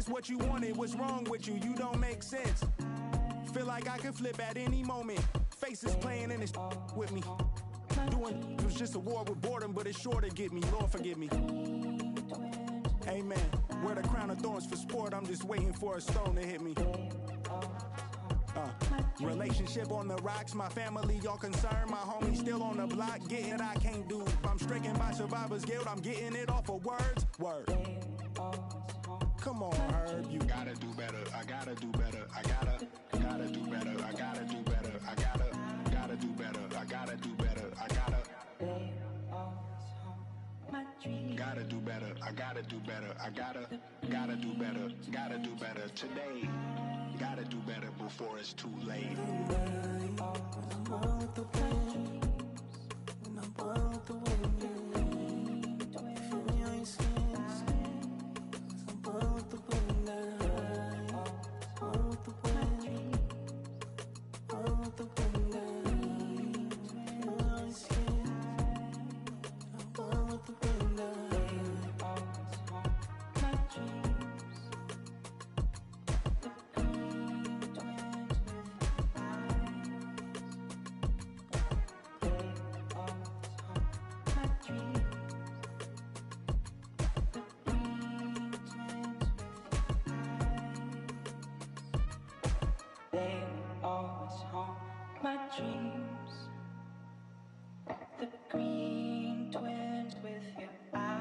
this what you wanted? What's wrong with you? You don't make sense. Feel like I could flip at any moment. Faces playing in this with me. Doing it was just a war with boredom, but it's sure to get me. Lord forgive me. Amen. Wear the crown of thorns for sport. I'm just waiting for a stone to hit me. Relationship on the rocks. My family all concerned. My homie still on the block. Getting it I can't do. I'm stricken by survivor's guilt. I'm getting it off of words. Word. Come on, Herb. You gotta do better. I gotta do better. I gotta do better. I gotta do better. I gotta do better. I gotta do better. I gotta do better. I gotta do better. I gotta do better. Gotta do better today. Gotta do better before it's too late. I'm born with the pain, and I'm born with the wind. Feel me on your skin, 'cause I'm born with the wind. Born with the wind, born with the wind. Feel me on your skin, I'm born with the wind. They always haunt my dreams. The green twins with your eyes.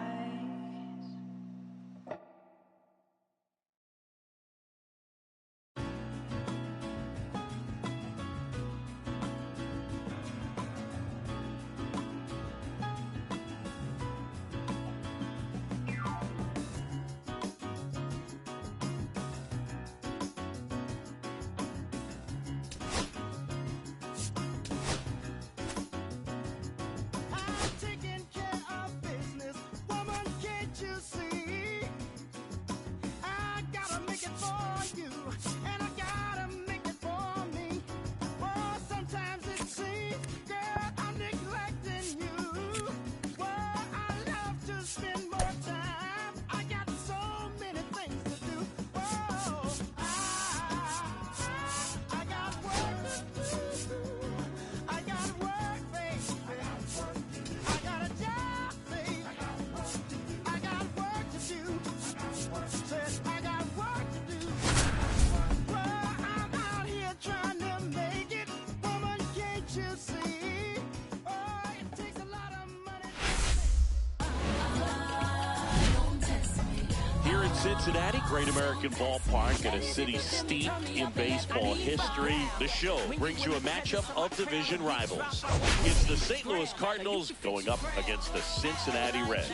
Cincinnati, great American ballpark and a city steeped in baseball history. The show brings you a matchup of division rivals. It's the St. Louis Cardinals going up against the Cincinnati Reds.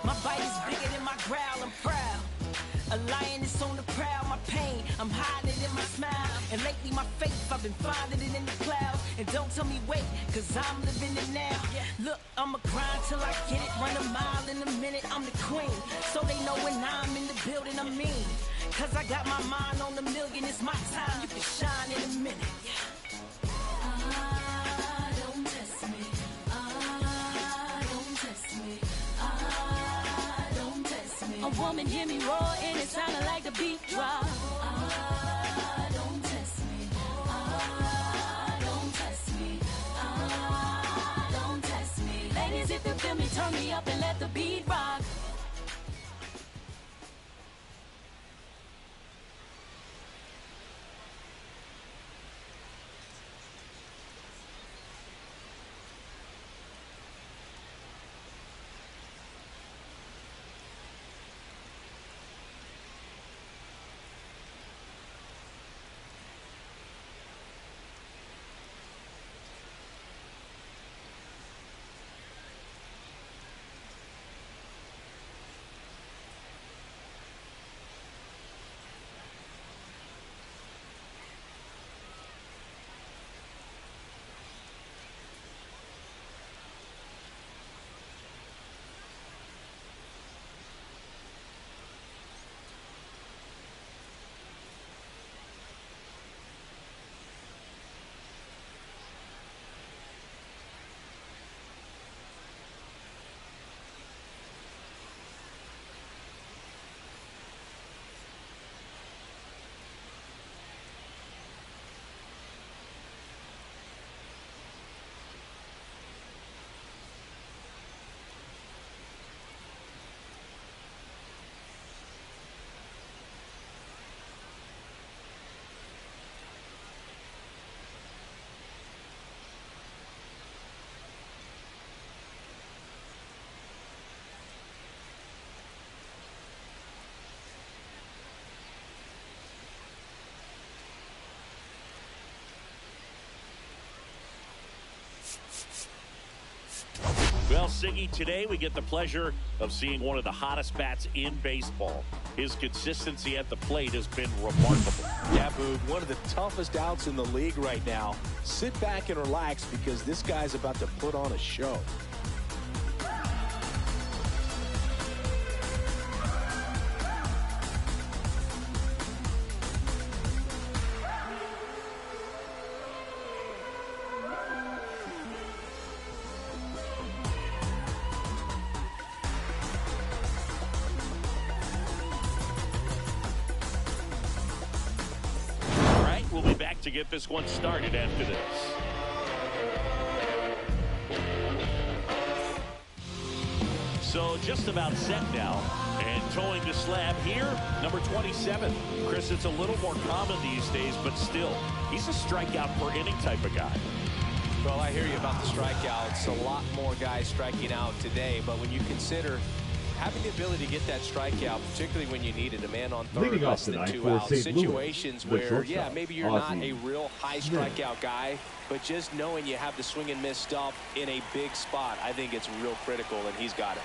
My bite is bigger than my growl, I'm proud. A lion is on the prowl, my pain, I'm hiding it in my smile. And lately my faith, I've been finding it in the clouds. And don't tell me wait, cause I'm living it now. Look, I'ma grind till I get it, run a mile in a minute, I'm the queen. So they know when I'm in the building, I'm mean. Cause I got my mind on the million, it's my time, you can shine in a minute. Don't test me, don't test me, don't test me. A woman hear me roar and it sounded like the beat drop. Don't test me, don't test me, don't test me. Ladies, if you feel me, turn me up and let the beat rock. Siggy, today we get the pleasure of seeing one of the hottest bats in baseball. His consistency at the plate has been remarkable. Yeah, Boog, one of the toughest outs in the league right now. Sit back and relax because this guy's about to put on a show. We'll be back to get this one started after this. So just about set now. And towing the slab here, number 27. Chris, it's a little more common these days, but still, he's a strikeout per inning type of guy. Well, I hear you about the strikeouts. A lot more guys striking out today, but when you consider having the ability to get that strikeout, particularly when you needed a man on third, Leading off less than tonight 2 for outs, St. Louis, situations the where, shortstop, yeah, maybe you're not Ozzie a real high strikeout guy, but just knowing you have the swing and miss stuff in a big spot, I think it's real critical, and he's got it.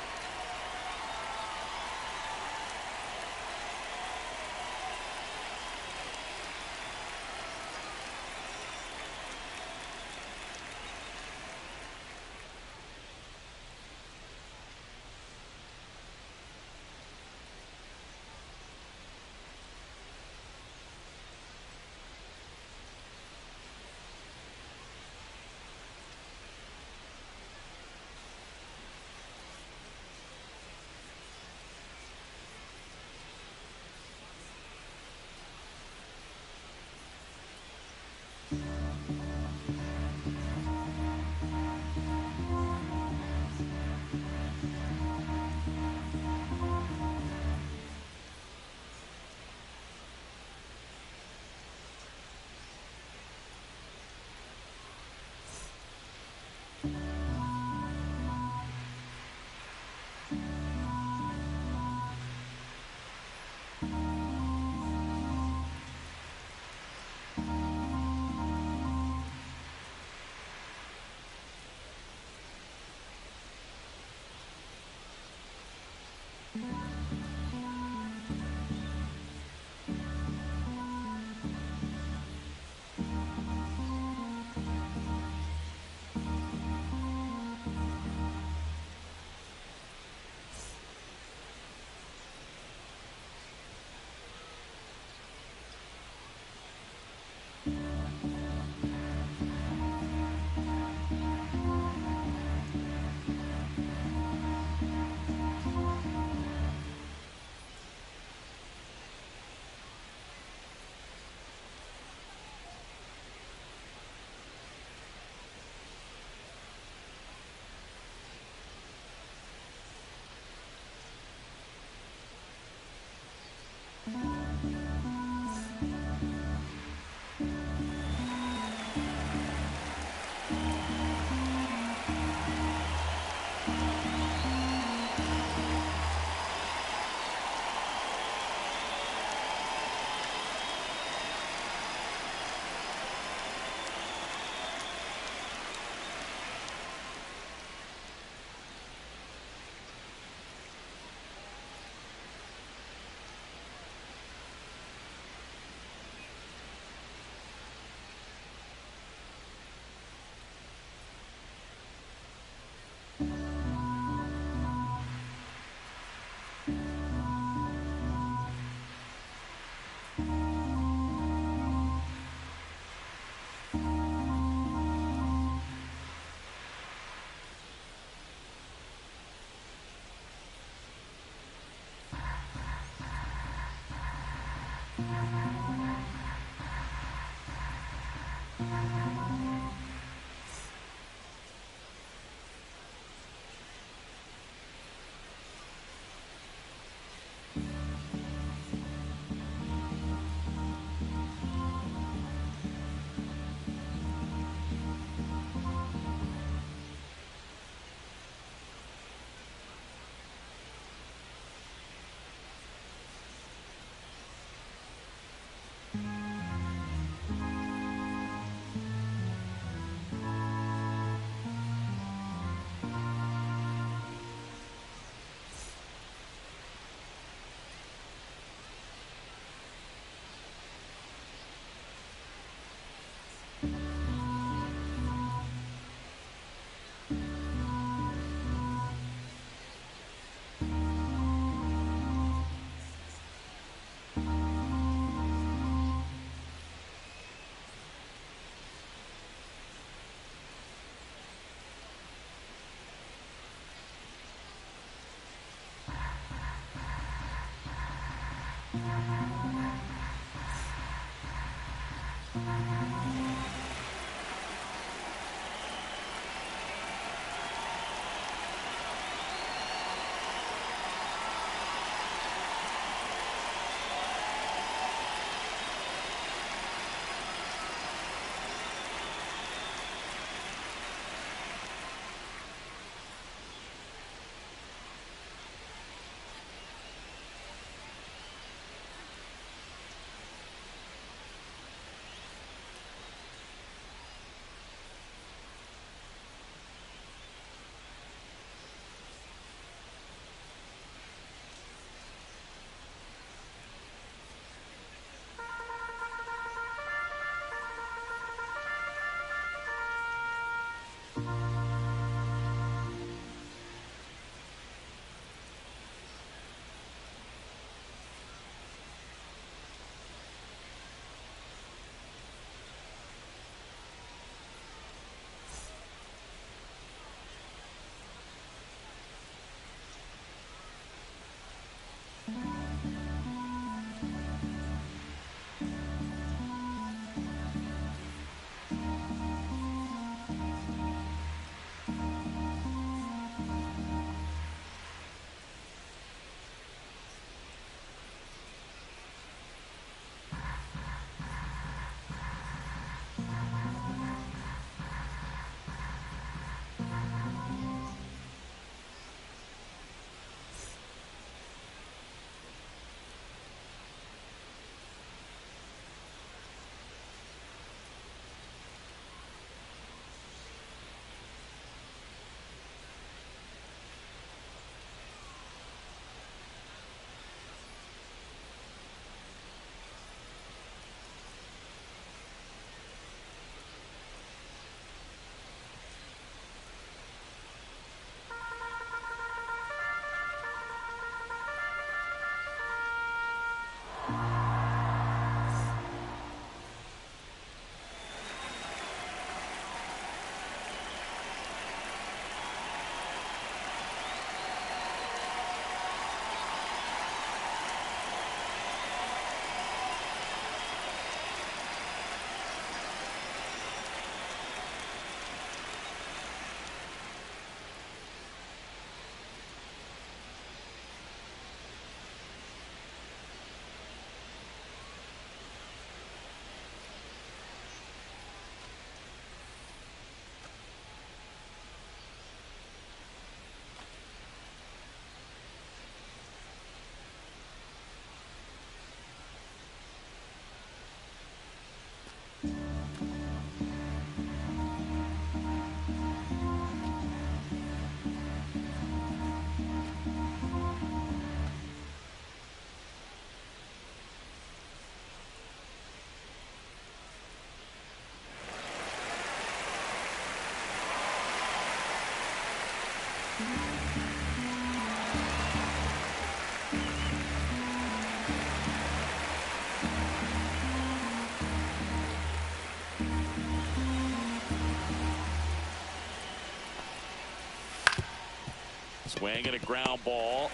Swing and a ground ball.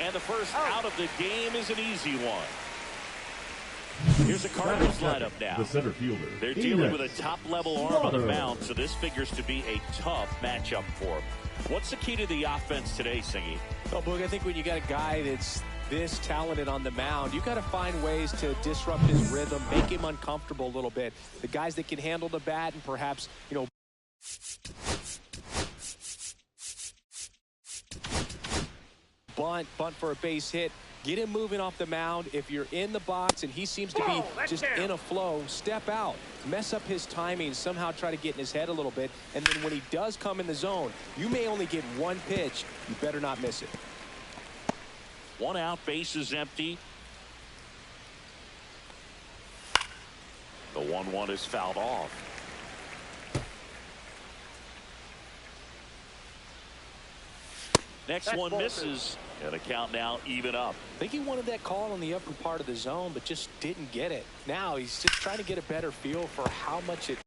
And the first out of the game is an easy one. Here's the Cardinals lineup now. The center fielder. They're dealing with a top-level arm on the mound, so this figures to be a tough matchup for them. What's the key to the offense today, Singy? Well, Boog, I think when you got a guy that's this talented on the mound, you got to find ways to disrupt his rhythm, make him uncomfortable a little bit. The guys that can handle the bat and perhaps, bunt for a base hit. Get him moving off the mound. If you're in the box and he seems to be just in a flow, step out. Mess up his timing. Somehow try to get in his head a little bit. And then when he does come in the zone, you may only get one pitch. You better not miss it. 1 out, base is empty. The 1-1 is fouled off. Next one misses. And the count now even up. I think he wanted that call on the upper part of the zone, but just didn't get it. Now he's just trying to get a better feel for how much it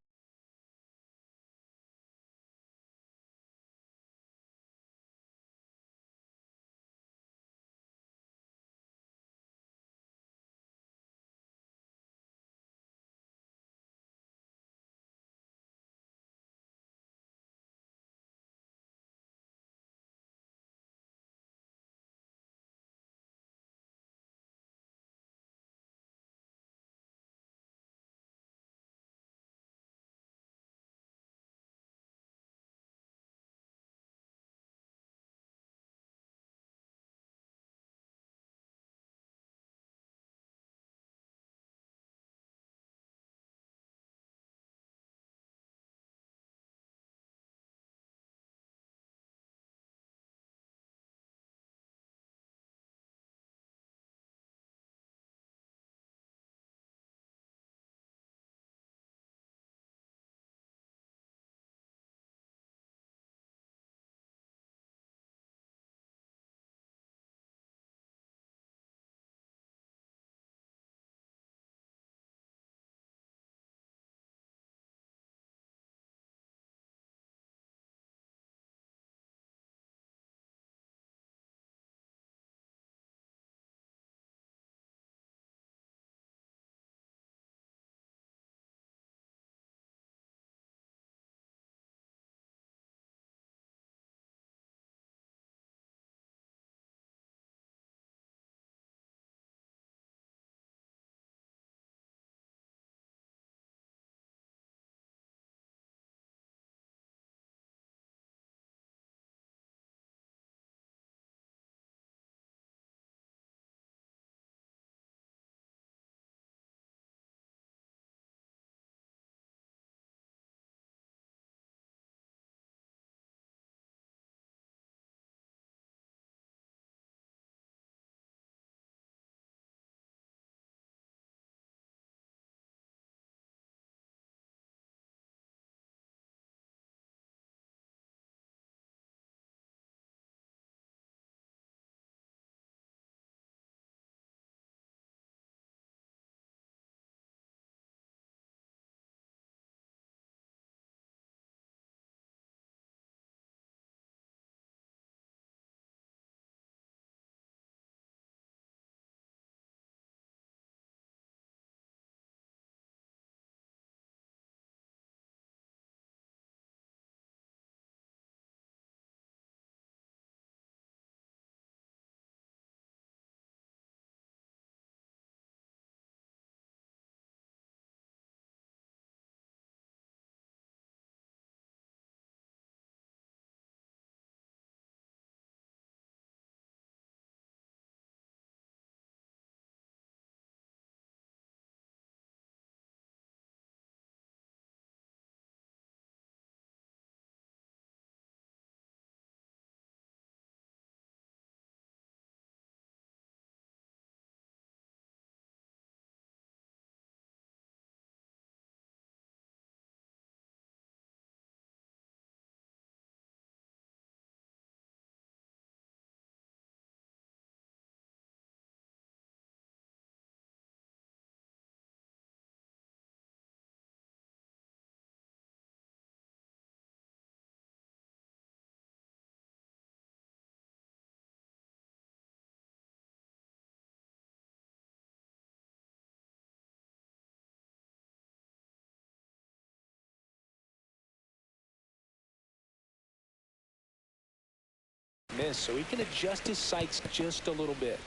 miss, so he can adjust his sights just a little bit.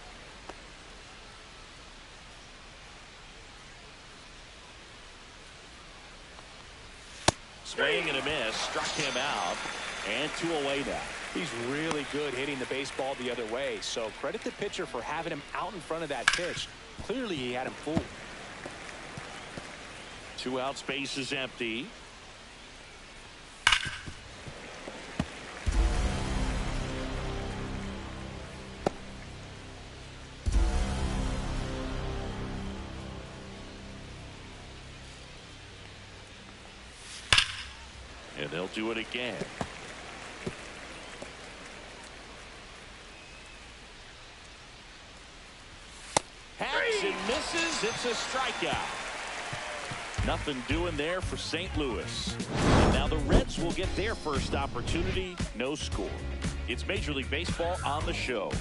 Swing and a miss, struck him out, and 2 away now. He's really good hitting the baseball the other way, so credit the pitcher for having him out in front of that pitch. Clearly, he had him fooled. 2 out, space is empty. And they'll do it again. Hacks and misses. It's a strikeout. Nothing doing there for St. Louis. And now the Reds will get their first opportunity. No score. It's Major League Baseball on the show.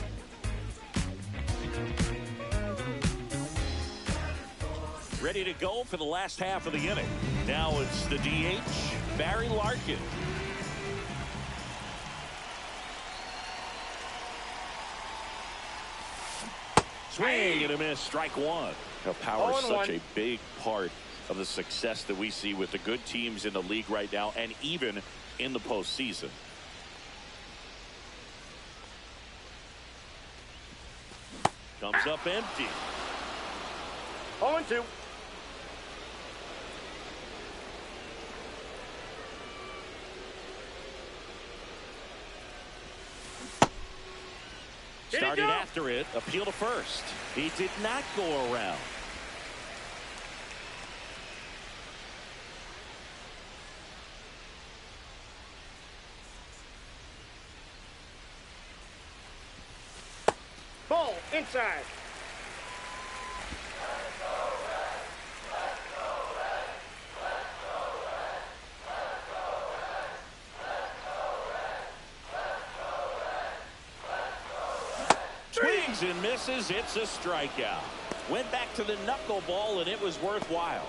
Ready to go for the last half of the inning. Now it's the DH, Barry Larkin. Swing and a miss, strike 1. Now, power is such a big part of the success that we see with the good teams in the league right now and even in the postseason. Comes up empty. 0-2. Started after it, appeal to first. He did not go around. Ball inside. Swings and misses. It's a strikeout. Went back to the knuckleball, and it was worthwhile.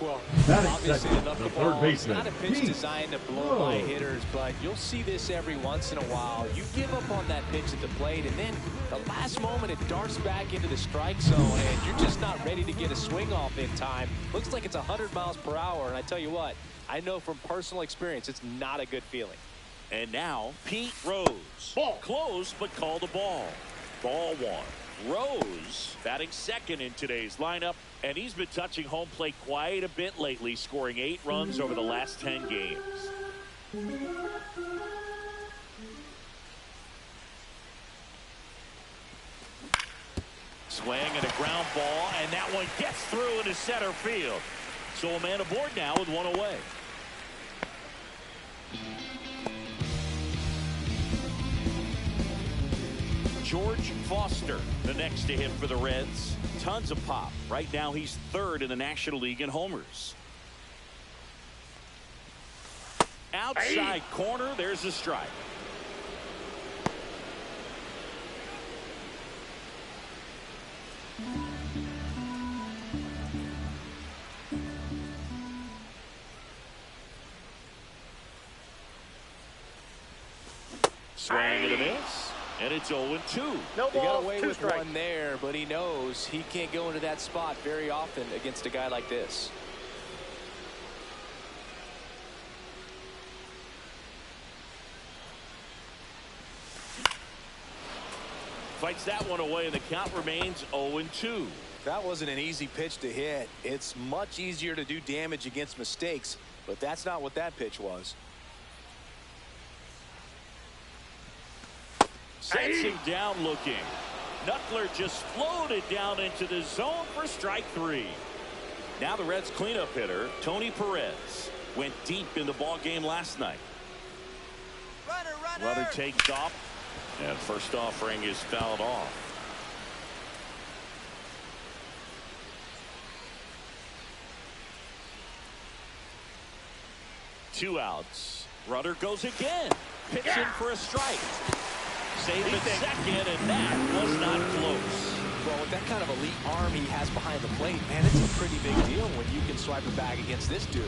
Well, Batting obviously second, the the knuckleball third is not a baseman, pitch Pete designed to blow by Rose. hitters, but you'll see this every once in a while. You give up on that pitch at the plate, and then the last moment it darts back into the strike zone, and you're just not ready to get a swing off in time. Looks like it's 100 miles per hour, and I tell you what, I know from personal experience it's not a good feeling. And now Pete Rose. Ball. Close, but called a ball. Ball 1. Rose batting second in today's lineup, and he's been touching home plate quite a bit lately, scoring 8 runs over the last 10 games. Swing and a ground ball, and that one gets through into center field. So a man aboard now with 1 away. George Foster, the next to hit for the Reds. Tons of pop. Right now he's 3rd in the National League in homers. Outside corner, there's a strike. Swing and a miss. And it's 0-2. No He got ball, away 2 with strikes. one there, but he knows he can't go into that spot very often against a guy like this. Fights that one away, and the count remains 0-2. That wasn't an easy pitch to hit. It's much easier to do damage against mistakes, but that's not what that pitch was. Sets him down looking. Knuckler just floated down into the zone for strike 3. Now the Reds cleanup hitter, Tony Perez, went deep in the ball game last night. Runner takes off, and first offering is fouled off. Two outs. Runner goes again. Pitching for a strike. Saved at second, and that was not close. Well, with that kind of elite arm he has behind the plate, man, it's a pretty big deal when you can swipe it back against this dude.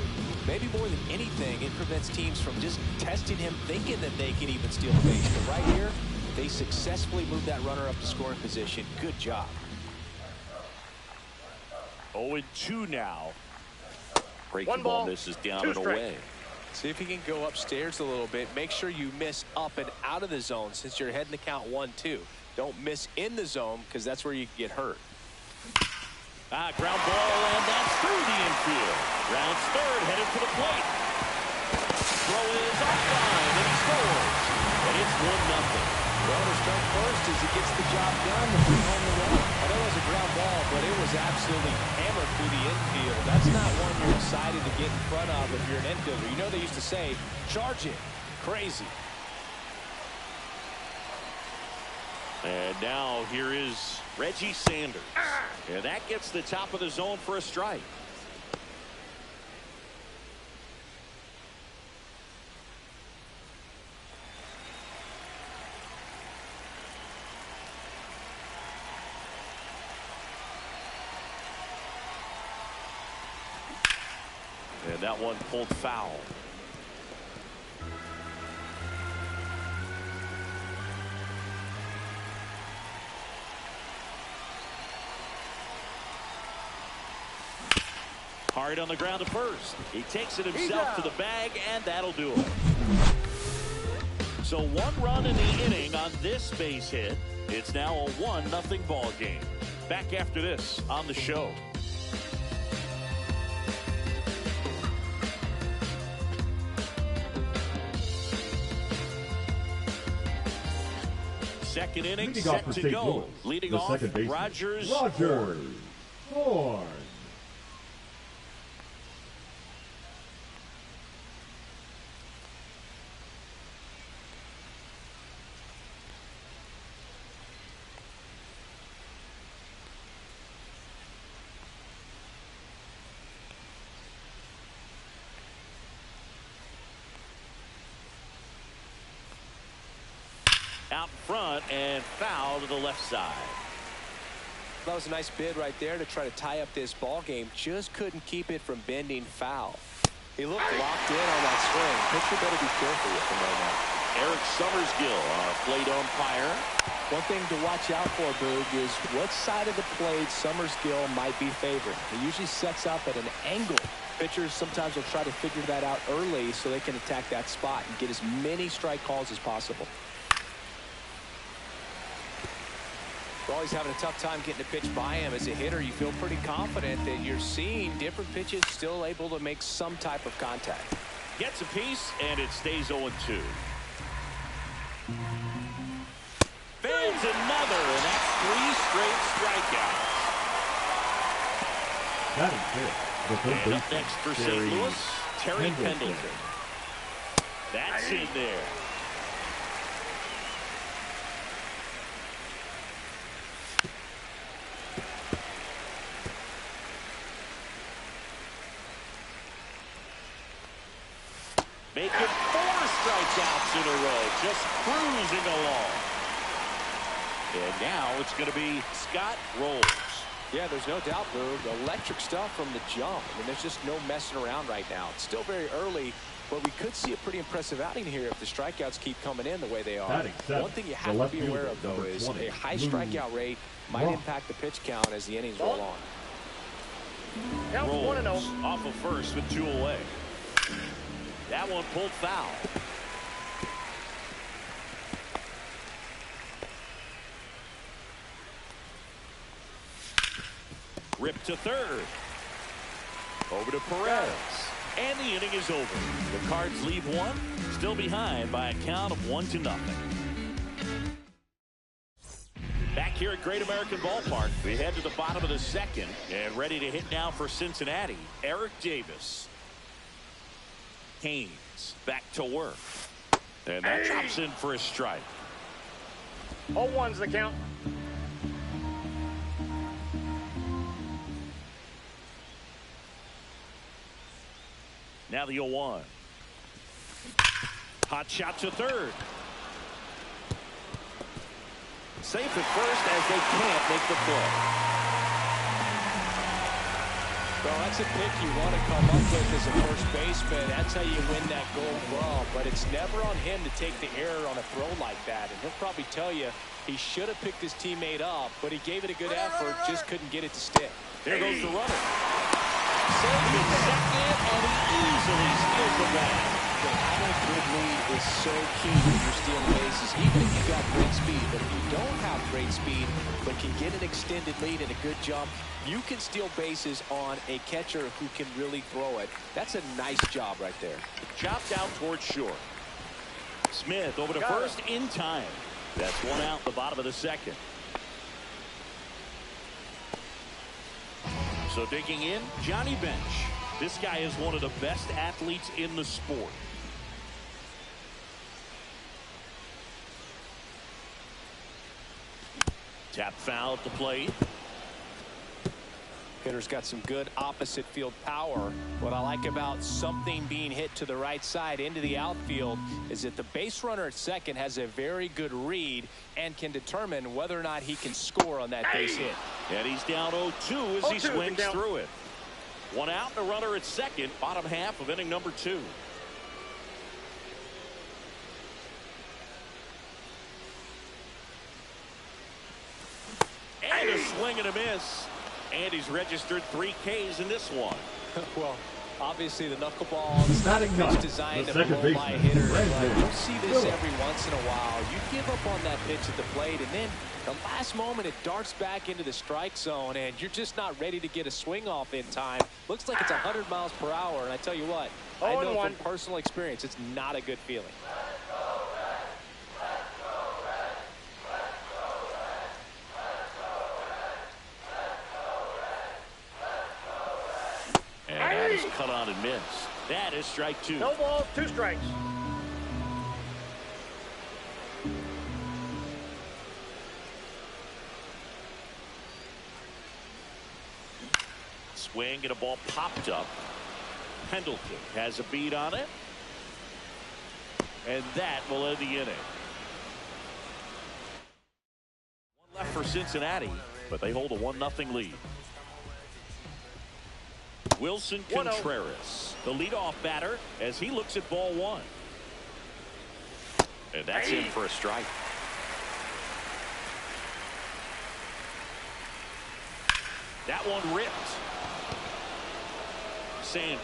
Maybe more than anything, it prevents teams from just testing him thinking that they can even steal the base. But right here, They successfully moved that runner up to scoring position. Good job. 0-2 now. Breaking One ball ball, misses down 2 and strikes. away. See if you can go upstairs a little bit. Make sure you miss up and out of the zone since you're heading to count 1-2. Don't miss in the zone because that's where you get hurt. Ground ball, and that's through the infield. Rounds third, headed for the plate. Throw is offline, and he scores. And it's 1-0. Well, to start first as he gets the job done to bring home the run. I know it was a ground ball, but it was absolutely hammered through the infield. That's not one you're excited to get in front of if you're an infielder. You know they used to say, charge it. Crazy. And now here is Reggie Sanders. And that gets the top of the zone for a strike. And that one pulled foul. Hard on the ground to first. He takes it himself to the bag, and that'll do it. So 1 run in the inning on this base hit. It's now a 1-0 ball game. Back after this on the show. Second inning set to go. Leading off, Rogers. Horn. Out front and foul to the left side. That was a nice bid right there to try to tie up this ball game. Just couldn't keep it from bending foul. He looked locked in on that swing. Pitcher better be careful with him right now. Eric Summersgill, our plate umpire. One thing to watch out for, Boog, is what side of the plate Summersgill might be favoring. He usually sets up at an angle. Pitchers sometimes will try to figure that out early so they can attack that spot and get as many strike calls as possible. Always having a tough time getting a pitch by him. As a hitter, you feel pretty confident that you're seeing different pitches still able to make some type of contact. Gets a piece, and it stays 0-2. Fans another, and that's 3 straight strikeouts. That is it. And up next for St. Louis, Terry Pendleton. That's in there. Making 4 strikeouts in a row, just cruising along. And now it's going to be Scott Rolls. Yeah, there's no doubt, Boog. Electric stuff from the jump. I mean, there's just no messing around right now. It's still very early, but we could see a pretty impressive outing here if the strikeouts keep coming in the way they are. One thing you have to be aware of, though, is a high strikeout rate might impact the pitch count as the innings roll on. Rolls off of first with 2 away. That one pulled foul. Ripped to third. Over to Perez. And the inning is over. The Cards leave 1, still behind by a count of 1-0. Back here at Great American Ballpark, we head to the bottom of the second, and ready to hit now for Cincinnati, Eric Davis. Haynes back to work. And that drops in for a strike. 0-1's the count. Now the 0-1. Hot shot to third. Safe at first as they can't make the play. Well, that's a pick you want to come up with as a first baseman. That's how you win that gold glove. But it's never on him to take the error on a throw like that. And he'll probably tell you he should have picked his teammate up, but he gave it a good effort, just couldn't get it to stick. There goes the runner. Saved in second, and he easily steals the bag. Having a good lead is so key when you're stealing bases, even if you've got great speed. But if you don't have great speed, but can get an extended lead and a good jump, you can steal bases on a catcher who can really throw it. That's a nice job right there. Chopped out towards short. Smith over to first in time. That's one out in the bottom of the second. So digging in, Johnny Bench. This guy is one of the best athletes in the sport. Tap foul at the plate. Hitter's got some good opposite field power. What I like about something being hit to the right side into the outfield is that the base runner at second has a very good read and can determine whether or not he can score on that base hit. And he's down 0-2 as he swings through it. One out and a runner at second, bottom half of inning number 2. And a swing and a miss. And he's registered 3 Ks in this one. Well, obviously the knuckleball is not a pitch designed to second blow by a hitter. baseman, You'll see this every once in a while. You give up on that pitch at the plate, and then the last moment it darts back into the strike zone, and you're just not ready to get a swing off in time. Looks like it's 100 miles per hour, and I tell you what, I know from personal experience, it's not a good feeling. Cut on and miss. That is strike 2. No balls, 2 strikes. Swing and a ball popped up. Pendleton has a beat on it. And that will end the inning. One left for Cincinnati, but they hold a 1-0 lead. Wilson Contreras, the leadoff batter, as he looks at ball 1. And that's in for a strike. That one ripped. Sanders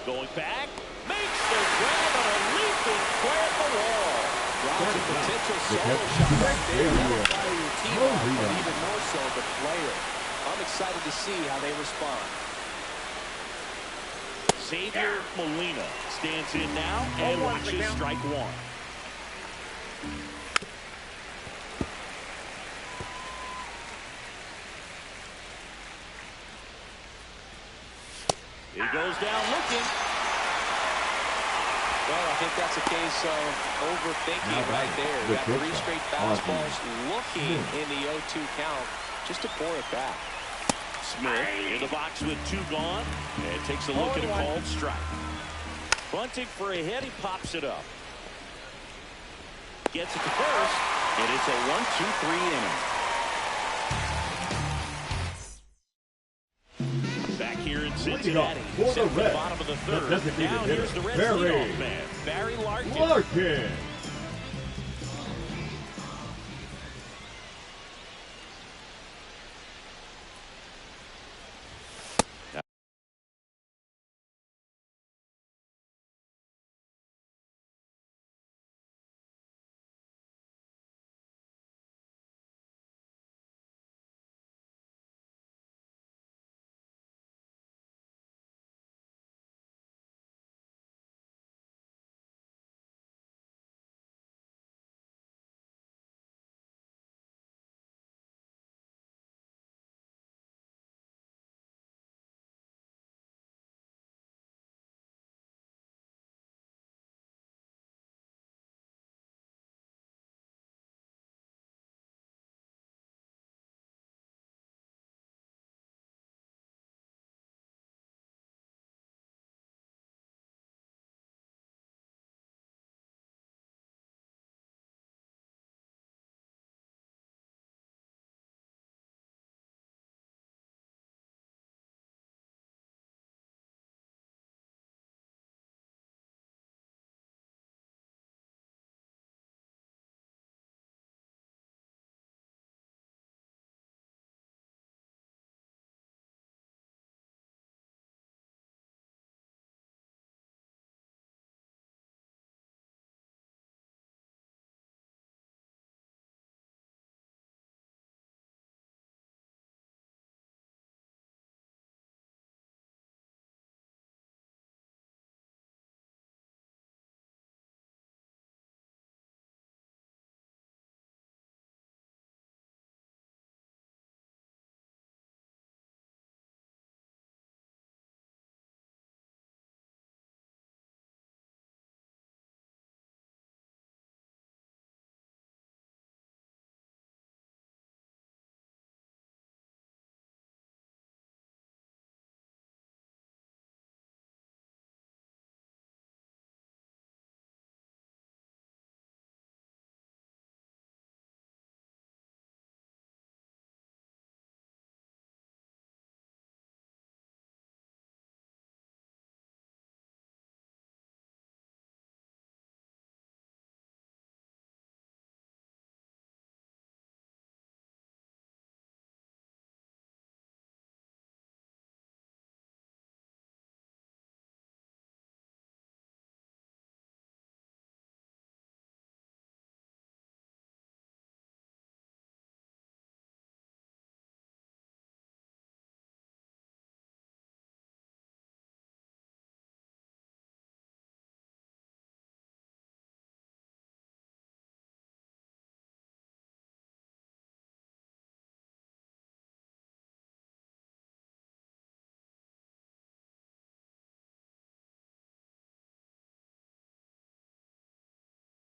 going back, makes the grab on a leaping play at the wall. Drops a potential solo shot right there. That'll fire your team off, but even more so the player. I'm excited to see how they respond. Xavier Molina stands in now and watches strike 1. He goes down looking. Well, I think that's a case of overthinking right there. You got 3 straight fastballs looking in the 0-2 count just to pour it back. Smith in the box with 2 gone and takes a look at a called strike. Bunting for a hit, he pops it up. Gets it to first, and it's a 1-2-3 inning. Back here in Cincinnati, for the the Reds, bottom of the the 3rd. designated Now here's the Reds hitter, leadoff man, Barry Larkin.